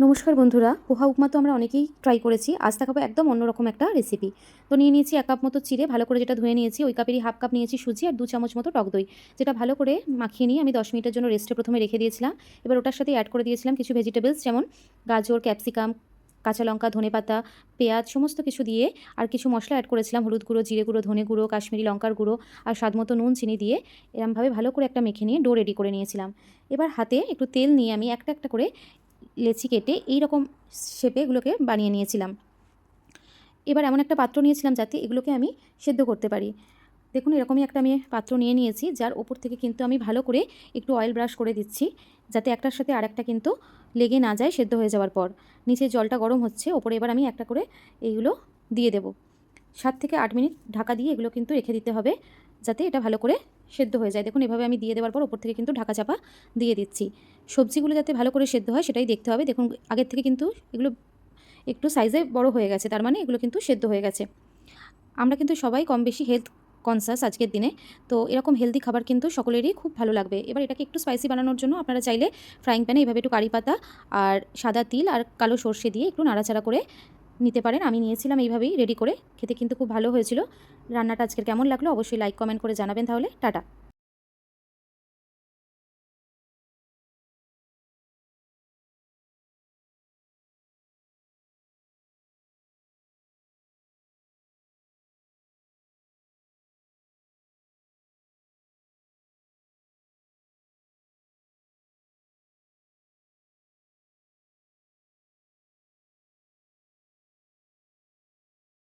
নমস্কার বন্ধুরা, পোহা উপমা তো আমরা অনেকেই ট্রাই করেছি। আজ দেখাবো একদম অন্যরকম একটা রেসিপি। তো নিয়ে নিয়েছি 1 কাপ মতো চিড়ে, ভালো করে যেটা ধুয়ে নিয়েছি। ওই কাপেরই হাফ কাপ নিয়েছি সুজি আর 2 চামচ মতো টক দই, যেটা ভালো করে মাখিয়ে নিয়ে আমি 10 মিনিটের জন্য রেস্টে প্রথমে রেখে দিয়েছিলাম। এবার ওটার সাথে অ্যাড করে দিয়েছিলাম কিছু ভেজিটেবলস, যেমন গাজর, ক্যাপসিকাম, কাঁচা লঙ্কা, ধনেপাতা, পেঁয়াজ সমস্ত কিছু দিয়ে আর কিছু মশলা অ্যাড করেছিলাম, হলুদ গুঁড়ো, জিরে গুঁড়ো, ধনে গুঁড়ো, কাশ্মীরি লঙ্কার গুঁড়ো আর স্বাদমতো নুন, চিনি দিয়ে এরমভাবে ভালো করে একটা মেখে নিয়ে ডো রেডি করে নিয়েছিলাম। এবার হাতে একটু তেল নিয়ে আমি একটা একটা করে লেচি কেটে এই রকম শেপে এগুলোকে বানিয়ে নিয়েছিলাম। এবার এমন একটা পাত্র নিয়েছিলাম যাতে এগুলোকে আমি সেদ্ধ করতে পারি। দেখুন, এরকমই একটা আমি পাত্র নিয়ে নিয়েছি, যার ওপর থেকে কিন্তু আমি ভালো করে একটু অয়েল ব্রাশ করে দিচ্ছি, যাতে একটার সাথে আরেকটা কিন্তু লেগে না যায় সেদ্ধ হয়ে যাওয়ার পর। নিচে জলটা গরম হচ্ছে, ওপরে এবার আমি একটা করে এইগুলো দিয়ে দেব। 7 থেকে 8 মিনিট ঢাকা দিয়ে এগুলো কিন্তু রেখে দিতে হবে, যাতে এটা ভালো করে সেদ্ধ হয়ে যায়। দেখুন, এভাবে আমি দিয়ে দেওয়ার পর ওপর থেকে কিন্তু ঢাকা চাপা দিয়ে দিচ্ছি। সবজিগুলো যাতে ভালো করে সেদ্ধ হয় সেটাই দেখতে হবে। দেখুন, আগের থেকে কিন্তু এগুলো একটু সাইজে বড় হয়ে গেছে, তার মানে এগুলো কিন্তু সেদ্ধ হয়ে গেছে। আমরা কিন্তু সবাই কম বেশি হেলথ কনসাস আজকের দিনে, তো এরকম হেলদি খাবার কিন্তু সকলেরই খুব ভালো লাগবে। এবার এটাকে একটু স্পাইসি বানানোর জন্য আপনারা চাইলে ফ্রাইং প্যানে এভাবে একটু কারি পাতা আর সাদা তিল আর কালো সর্ষে দিয়ে একটু নাড়াচাড়া করে নিতে পারেন। আমি নিয়েছিলাম এইভাবেই রেডি করে, খেতে কিন্তু খুব ভালো হয়েছিল। রান্নাটা আজকের কেমন লাগলো অবশ্যই লাইক কমেন্ট করে জানাবেন। তাহলে টাটা।